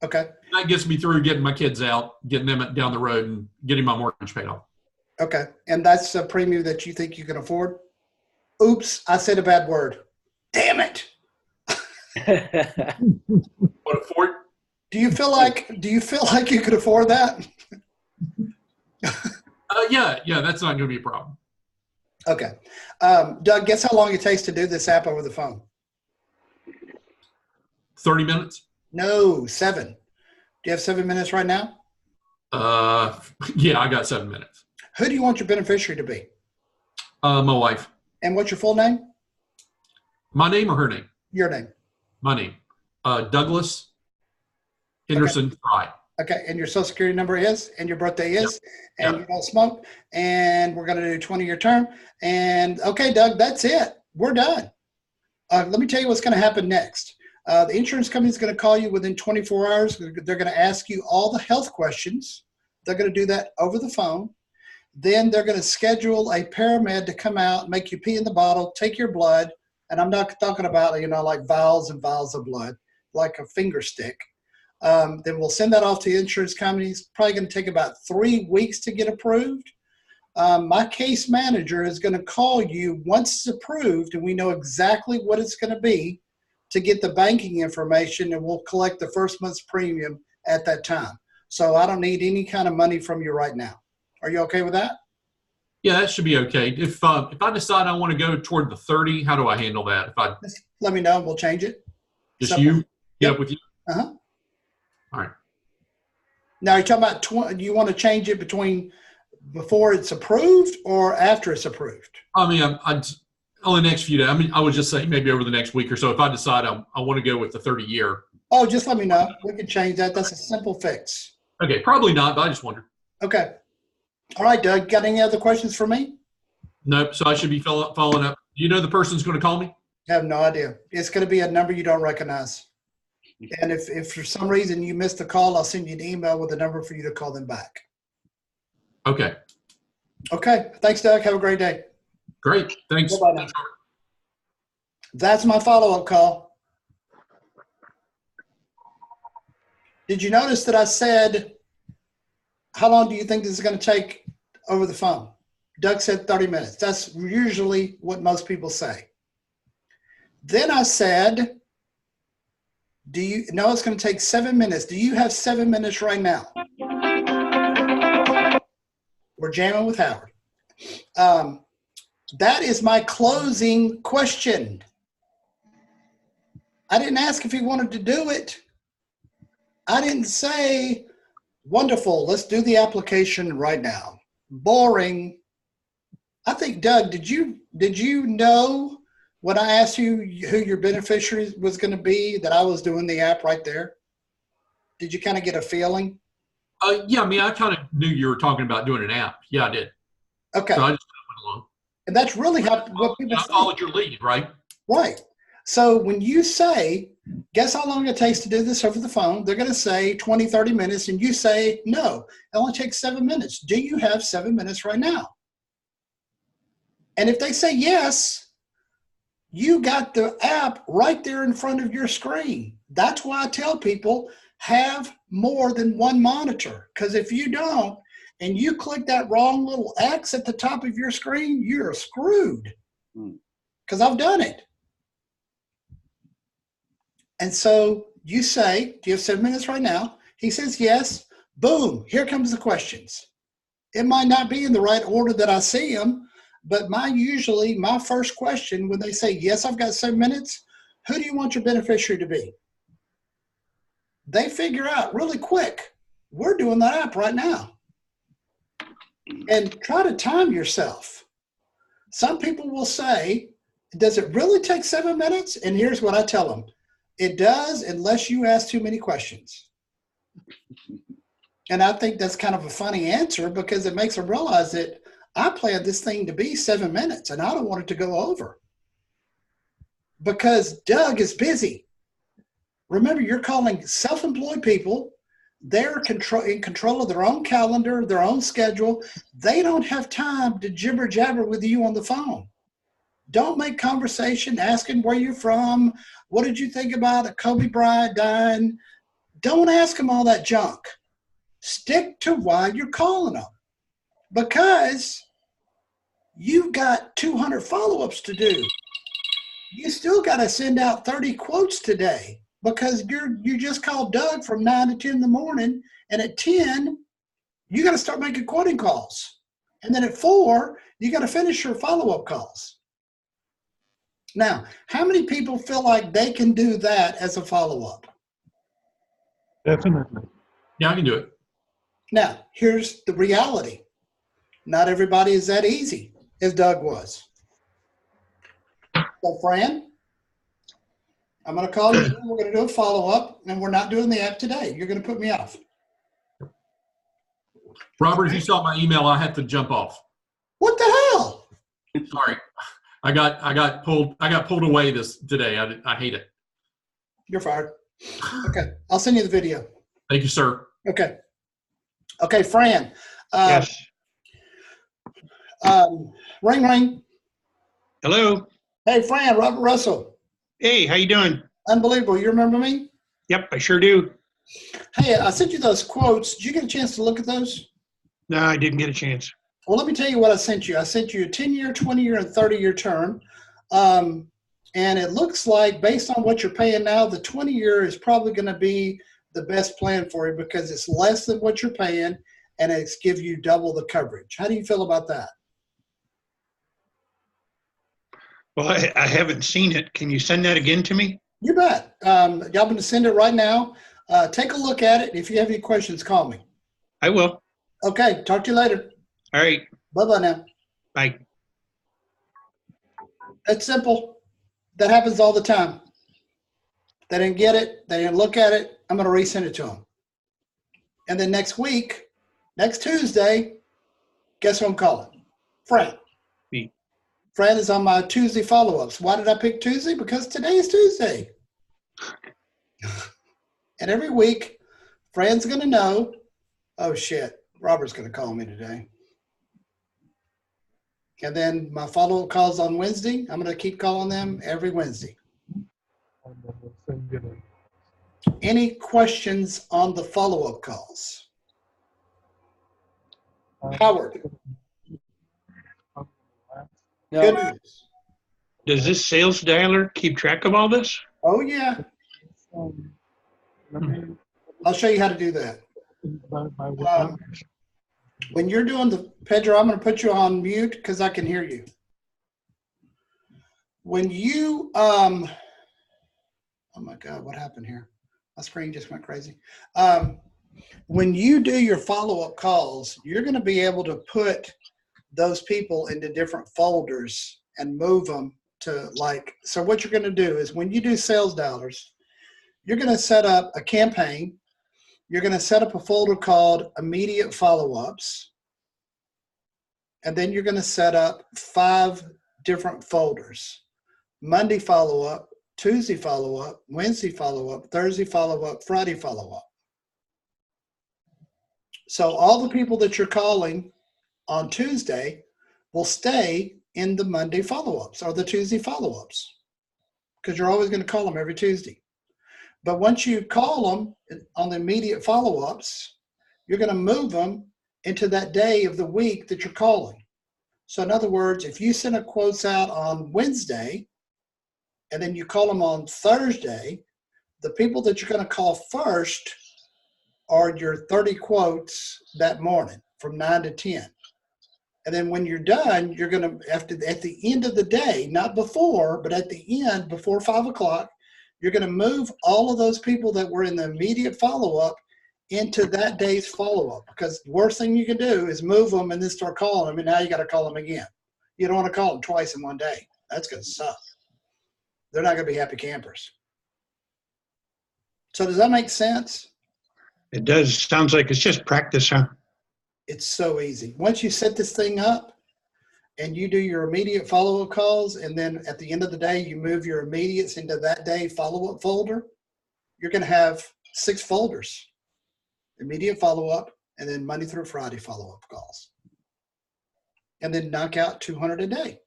Okay. That gets me through getting my kids out, getting them down the road, and getting my mortgage paid off. Okay. And that's a premium that you think you can afford? Oops, I said a bad word. Damn it. What, afford? Do you feel like you could afford that? Yeah, that's not going to be a problem. Okay. Doug, guess how long it takes to do this app over the phone? 30 minutes? No, 7. Do you have 7 minutes right now? Yeah, I got 7 minutes. Who do you want your beneficiary to be? My wife. And what's your full name? My name or her name? Your name. My name. Douglas Henderson Fry. Okay, and your social security number is, and your birthday is, Yep. and you don't smoke, and we're going to do a 20-year term. And okay, Doug, that's it. We're done. Let me tell you what's going to happen next. The insurance company is going to call you within 24 hours. They're going to ask you all the health questions. They're going to do that over the phone. Then they're going to schedule a paramed to come out, make you pee in the bottle, take your blood. And I'm not talking about, like vials and vials of blood, like a finger stick. Then we'll send that off to the insurance companies. Probably going to take about 3 weeks to get approved. My case manager is going to call you once it's approved, and we know exactly what it's going to be to get the banking information, and we'll collect the first month's premium at that time. So I don't need any kind of money from you right now. Are you okay with that? Yeah, that should be okay. If I decide I want to go toward the 30, how do I handle that? Just let me know, and we'll change it. Just Simple. you get up with you? Uh-huh. All right. Now, you're talking about do you want to change it between before it's approved or after it's approved? I mean, on the next few days. I mean, I would just say maybe over the next week or so. If I decide I want to go with the 30-year. Oh, just let me know. We can change that. That's a simple fix. Okay, probably not, but I just wondered. Okay. All right, Doug. Got any other questions for me? Nope. So I should be following up. Do you know the person's going to call me? I have no idea. It's going to be a number you don't recognize. And if for some reason you missed the call, I'll send you an email with a number for you to call them back. Okay. Okay. Thanks, Doug. Have a great day. Great. Thanks. Bye-bye now. That's my follow-up call. Did you notice that I said, how long do you think this is going to take over the phone? Doug said 30 minutes. That's usually what most people say. Then I said, No, it's going to take 7 minutes. Do you have 7 minutes right now? We're jamming with Howard. That is my closing question. I didn't ask if he wanted to do it. I didn't say, wonderful, let's do the application right now. Boring. I think, Doug, did you know when I asked you who your beneficiary was going to be that I was doing the app right there? Did you kind of get a feeling? Yeah, I mean, I kind of knew you were talking about doing an app. Yeah, I did. Okay. So I just went along. And that's really what people I say. followed your lead, right? Right. So when you say, guess how long it takes to do this over the phone? They're going to say 20, 30 minutes. And you say, no, it only takes 7 minutes. Do you have 7 minutes right now? And if they say yes, you got the app right there in front of your screen. That's why I tell people have more than one monitor. Because if you don't, and you click that wrong little X at the top of your screen, you're screwed. Because I've done it. And so you say, do you have 7 minutes right now? He says yes. Boom, here comes the questions. It might not be in the right order that I see them, but usually my first question when they say, yes, I've got 7 minutes, who do you want your beneficiary to be? They figure out really quick, we're doing that app right now. And try to time yourself. Some people will say, does it really take 7 minutes? And here's what I tell them. It does, unless you ask too many questions. And I think that's kind of a funny answer because it makes them realize that I planned this thing to be 7 minutes and I don't want it to go over. Because Doug is busy. Remember, you're calling self-employed people. They're in control of their own calendar, their own schedule. They don't have time to jibber jabber with you on the phone. Don't make conversation asking where you're from. What did you think about a Kobe Bryant dying? Don't ask them all that junk. Stick to why you're calling them. Because you've got 200 follow-ups to do. You still got to send out 30 quotes today because you just called Doug from 9 to 10 in the morning, and at 10, you got to start making quoting calls. And then at 4, you got to finish your follow-up calls. Now, how many people feel like they can do that as a follow-up? Definitely. Yeah, I can do it. Now, here's the reality. Not everybody is that easy as Doug was. So, Fran, I'm going to call you. We're going to do a follow-up, and we're not doing the app today. You're going to put me off. Robert, if you saw my email, I had to jump off. What the hell? Sorry. I got pulled away today. I hate it. You're fired. Okay. I'll send you the video. Thank you, sir. Okay. Okay, Fran. Yes. Ring, ring. Hello. Hey, Fran, Robert Russell. Hey, how you doing? Unbelievable. You remember me? Yep, I sure do. Hey, I sent you those quotes. Did you get a chance to look at those? No, I didn't get a chance. Well, let me tell you what I sent you. I sent you a 10-year, 20-year, and 30-year term. And it looks like, based on what you're paying now, the 20-year is probably going to be the best plan for you because it's less than what you're paying, and it's give you double the coverage. How do you feel about that? Well, I haven't seen it. Can you send that again to me? You bet. Y'all going to send it right now. Take a look at it. If you have any questions, call me. I will. Okay. Talk to you later. All right. Bye-bye now. Bye. That's simple. That happens all the time. They didn't get it. They didn't look at it. I'm going to resend it to them. And then next week, next Tuesday, guess who I'm calling? Fran. Me. Fran is on my Tuesday follow-ups. Why did I pick Tuesday? Because today is Tuesday. And every week, Fran's going to know, oh, shit, Robert's going to call me today. And then my follow-up calls on Wednesday. I'm going to keep calling them every Wednesday. And then we'll send you the Any questions on the follow-up calls? Howard. No, Good news. Does this sales dialer keep track of all this? Oh, yeah. Let me, I'll show you how to do that. by When you're doing Pedro, I'm going to put you on mute because I can hear you. When you, oh my God, what happened here? My screen just went crazy. When you do your follow-up calls, you're going to be able to put those people into different folders and move them to so what you're going to do is when you do sales dollars, you're going to set up a campaign. You're going to set up a folder called immediate follow-ups. And then you're going to set up 5 different folders: Monday follow-up, Tuesday follow-up, Wednesday follow-up, Thursday follow-up, Friday follow-up. So all the people that you're calling on Tuesday will stay in the Monday follow-ups or the Tuesday follow-ups because you're always going to call them every Tuesday. But once you call them on the immediate follow-ups, you're going to move them into that day of the week that you're calling. So in other words, if you send a quotes out on Wednesday and then you call them on Thursday, the people that you're going to call first are your 30 quotes that morning from 9 to 10. And then when you're done, you're going to, at the end of the day, not before, but at the end, before 5 o'clock, you're going to move all of those people that were in the immediate follow-up into that day's follow-up, because the worst thing you can do is move them and then start calling them, and now you got to call them again. You don't want to call them twice in one day. That's going to suck. They're not going to be happy campers. So does that make sense? It does. Sounds like it's just practice, huh? It's so easy. Once you set this thing up and you do your immediate follow-up calls, and then at the end of the day, you move your immediates into that day follow-up folder, you're going to have 6 folders: immediate follow-up, and then Monday through Friday follow-up calls. And then knock out 200 a day.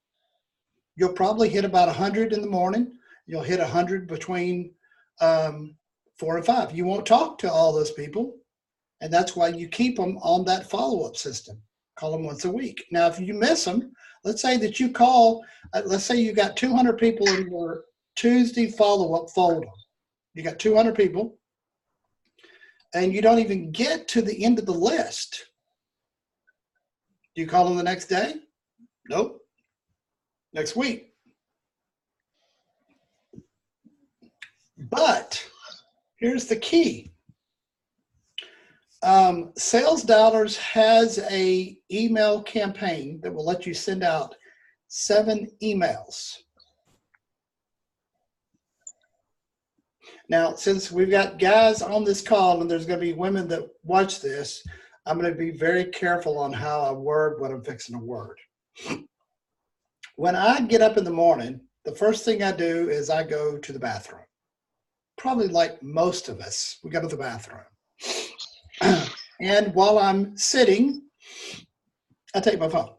You'll probably hit about 100 in the morning. You'll hit 100 between 4 and 5. You won't talk to all those people. And that's why you keep them on that follow-up system. Call them once a week. Now, if you miss them, let's say that you call, let's say you got 200 people in your Tuesday follow-up folder. You got 200 people, and you don't even get to the end of the list. Do you call them the next day? Nope. Next week. But here's the key. Sales Dollars has a email campaign that will let you send out 7 emails. Now, since we've got guys on this call and there's going to be women that watch this, I'm going to be very careful on how I word what I'm fixing to word. When I get up in the morning, the first thing I do is I go to the bathroom. Probably like most of us, we go to the bathroom. And while I'm sitting, I take my phone.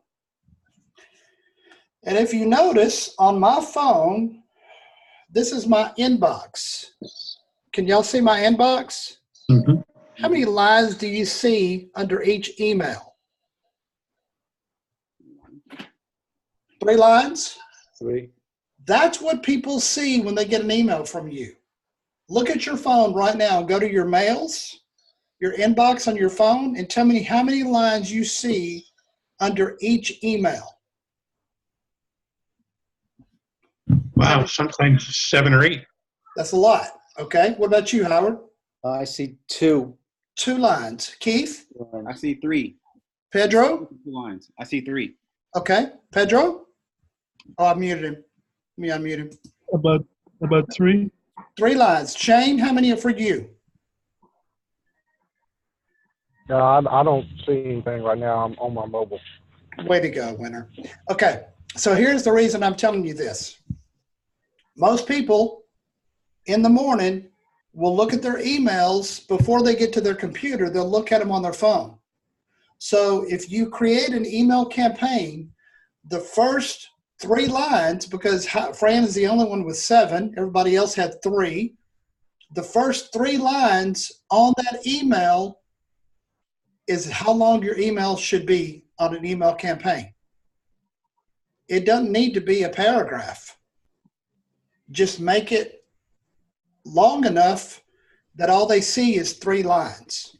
And if you notice on my phone, this is my inbox. Can y'all see my inbox? Mm-hmm. How many lines do you see under each email? 3 lines? 3. That's what people see when they get an email from you. Look at your phone right now. Go to your mails, your inbox on your phone, and tell me how many lines you see under each email. Wow, sometimes 7 or 8. That's a lot. Okay. What about you, Howard? I see 2. 2 lines. Keith? I see 3. Pedro? 2 lines. I see 3. Okay. Pedro? Oh, I muted him. Let me unmute him. about 3. 3 lines. Shane, how many are for you? No, I don't see anything right now. I'm on my mobile. Way to go, winner. Okay. So here's the reason I'm telling you this. Most people in the morning will look at their emails before they get to their computer. They'll look at them on their phone. So if you create an email campaign, the first 3 lines, because Fran is the only one with 7, everybody else had 3. The first 3 lines on that email is how long your email should be on an email campaign. It doesn't need to be a paragraph. Just make it long enough that all they see is 3 lines,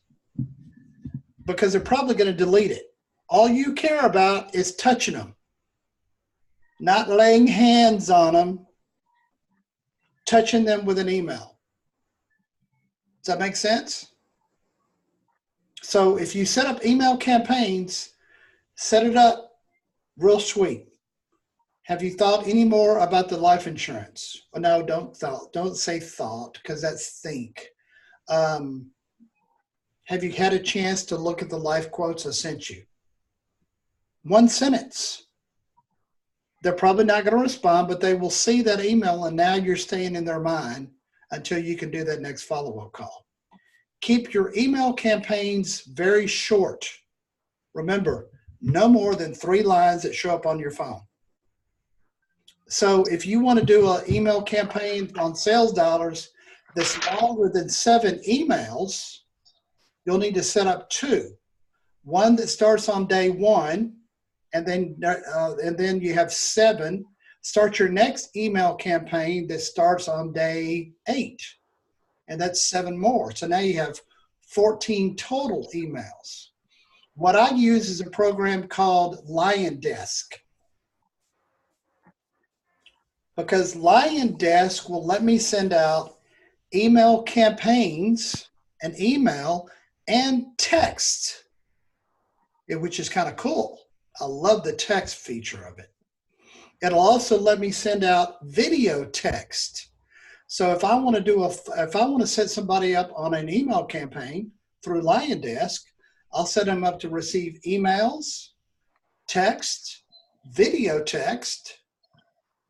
because they're probably going to delete it. All you care about is touching them, not laying hands on them, touching them with an email. Does that make sense? So if you set up email campaigns, set it up real sweet. Have you thought any more about the life insurance? Oh, no, don't say thought, because that's think. Have you had a chance to look at the life quotes I sent you? 1 sentence. They're probably not going to respond, but they will see that email, and now you're staying in their mind until you can do that next follow-up call. Keep your email campaigns very short. Remember, no more than 3 lines that show up on your phone. So if you want to do an email campaign on sales dollars that's longer than 7 emails, you'll need to set up 2. One that starts on day 1, and then you have 7. Start your next email campaign that starts on day 8, and that's 7 more. So now you have 14 total emails. What I use is a program called LionDesk, because LionDesk will let me send out email campaigns, an email, and text, which is kind of cool. I love the text feature of it. It'll also let me send out video text. So if I want to set somebody up on an email campaign through LionDesk, I'll set them up to receive emails, text, video text,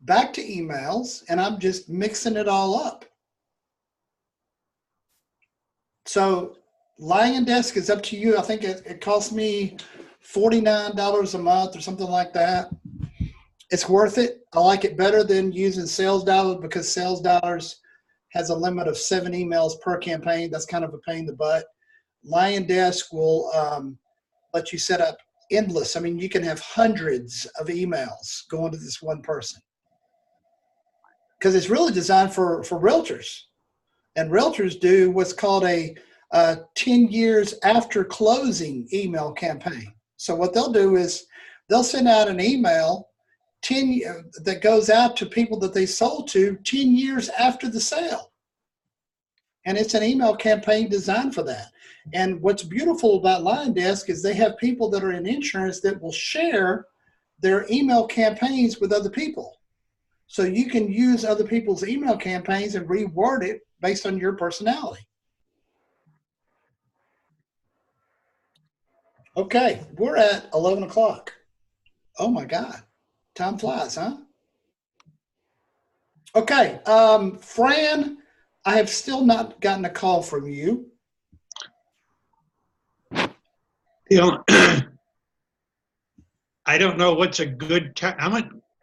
back to emails, and I'm just mixing it all up. So LionDesk is up to you. I think it costs me $49 a month or something like that. It's worth it. I like it better than using Sales Dollars, because Sales Dollars has a limit of 7 emails per campaign. That's kind of a pain in the butt. LionDesk will let you set up endless. I mean, you can have hundreds of emails going to this one person, because it's really designed for realtors. And realtors do what's called a 10 years after closing email campaign. So what they'll do is they'll send out an email that goes out to people that they sold to 10 years after the sale. And it's an email campaign designed for that. And what's beautiful about LionDesk is they have people that are in insurance that will share their email campaigns with other people. So you can use other people's email campaigns and reword it based on your personality. Okay, we're at 11 o'clock. Oh my God, time flies, huh? Okay, Fran, I have still not gotten a call from you. You know, I don't know what's a good time.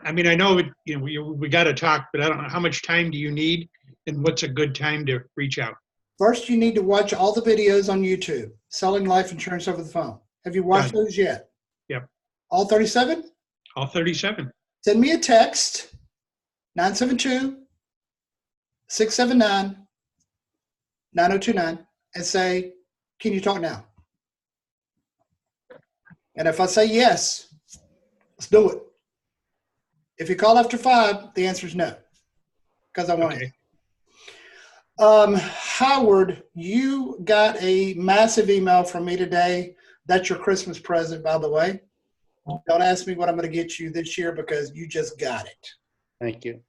I mean, I know we got to talk, but I don't know how much time do you need, and what's a good time to reach out. First, you need to watch all the videos on YouTube, Selling Life Insurance Over the Phone. Have you watched those yet? Yep. All 37? All 37. Send me a text, 972-679-9029, and say, can you talk now? And if I say yes, let's do it. If you call after 5, the answer is no, because I want it. Howard, you got a massive email from me today. That's your Christmas present, by the way. Don't ask me what I'm going to get you this year, because you just got it. Thank you.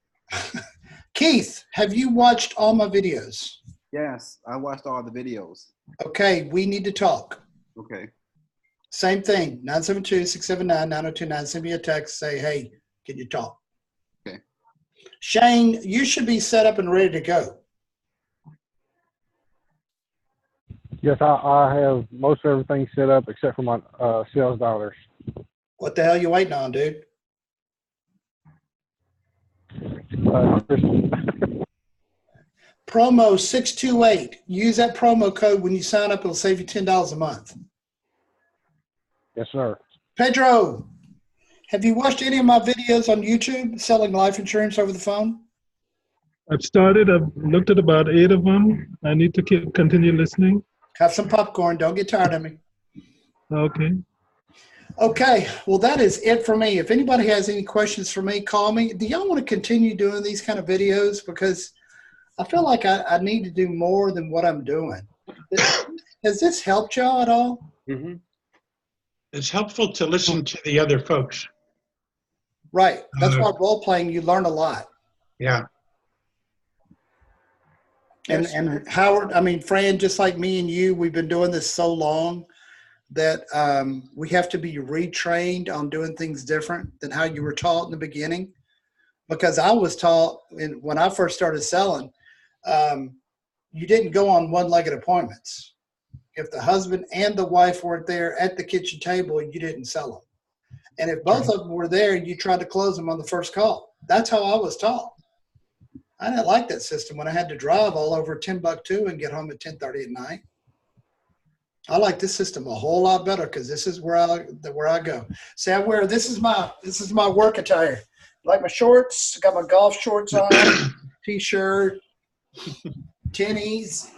Keith, have you watched all my videos? Yes, I watched all the videos. Okay, we need to talk. Okay. Same thing, 972-679-9029. Send me a text, say, hey, can you talk? Okay. Shane, you should be set up and ready to go. Yes, I have most of everything set up except for my Sales Dollars. What the hell you waiting on, dude? Promo 628. Use that promo code when you sign up. It'll save you $10 a month. Yes, sir. Pedro, have you watched any of my videos on YouTube, Selling Life Insurance Over the Phone? I've started. I've looked at about 8 of them. I need to continue listening. Have some popcorn. Don't get tired of me. Okay. Okay. Well, that is it for me. If anybody has any questions for me, call me. Do y'all want to continue doing these kind of videos? Because I feel like I need to do more than what I'm doing. Has this helped y'all at all? Mm-hmm. It's helpful to listen to the other folks. Right. That's why role playing, you learn a lot. Yeah. And Howard, I mean, Fran, just like me and you, we've been doing this so long that we have to be retrained on doing things different than how you were taught in the beginning. Because I was taught when I first started selling, you didn't go on one-legged appointments. If the husband and the wife weren't there at the kitchen table, you didn't sell them. And if both of them were there, you tried to close them on the first call. That's how I was taught. I didn't like that system when I had to drive all over Timbuktu and get home at 10:30 at night. I like this system a whole lot better because this is where I go. See, I wear this is my work attire. Like my shorts, got my golf shorts on, t-shirt, tennies.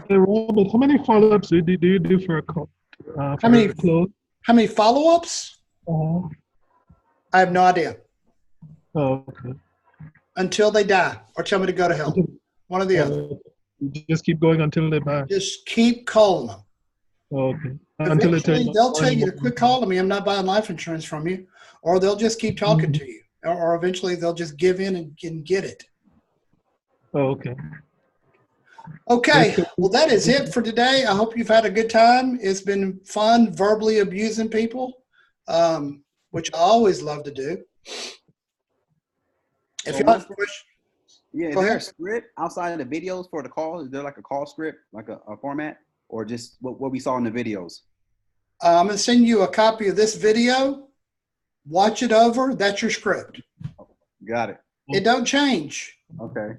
Hey, Robert, how many follow-ups do you do for a call? How many close? How many follow-ups? Uh-huh. I have no idea. Oh, okay. Until they die or tell me to go to hell. One or the other. You just keep going until they die. Just keep calling them. Oh, okay. Until they Eventually, turn. they'll tell you to quit calling me. I'm not buying life insurance from you. Or they'll just keep talking to you. Or eventually they'll just give in and get it. Oh, okay. Okay. Well, that is it for today. I hope you've had a good time. It's been fun verbally abusing people, which I always love to do. If you have a question, Yeah, is go there ahead. a script outside of the videos for the call? Is there like a call script, like a format, or just what we saw in the videos? I'm going to send you a copy of this video. Watch it over. That's your script. Got it. It don't change. Okay,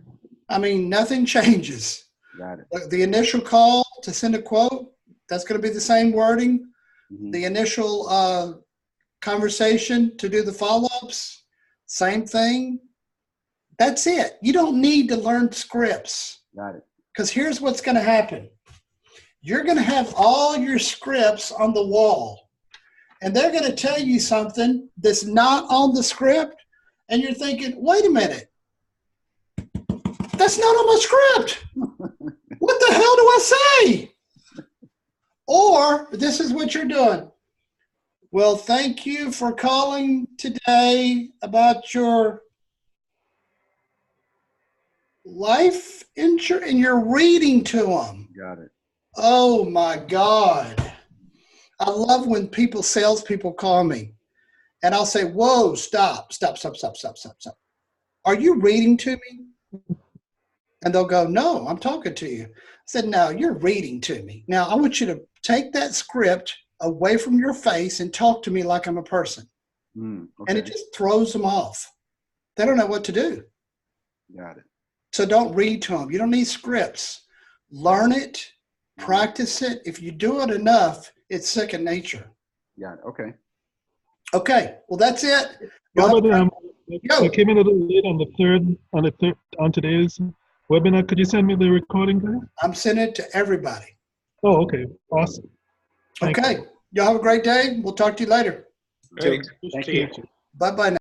I mean, nothing changes. got it. The initial call to send a quote, that's going to be the same wording. Mhm. The initial conversation to do the follow-ups, same thing. That's it. You don't need to learn scripts Got it. because here's what's going to happen. You're going to have all your scripts on the wall, and they're going to tell you something that's not on the script, and you're thinking, wait a minute. That's not on my script. What the hell do I say? Or this is what you're doing. Well, thank you for calling today about your life insurance, and you're reading to them. Got it. Oh my God. I love when salespeople call me and I'll say, whoa, stop. Are you reading to me? And they'll go, no, I'm talking to you. I said, no, you're reading to me. Now I want you to take that script away from your face and talk to me like I'm a person. Okay. And it just throws them off. They don't know what to do. Got it. So don't read to them. You don't need scripts. Learn it, practice it. If you do it enough, it's second nature. Got it. Okay. Okay, well that's it. Robert, Yo. I came in a little late on today's webinar. Could you send me the recording there? I'm sending it to everybody. Oh, okay. Awesome. Thank you. Okay, y'all have a great day. We'll talk to you later. Thank Thank you. you. Bye-bye now.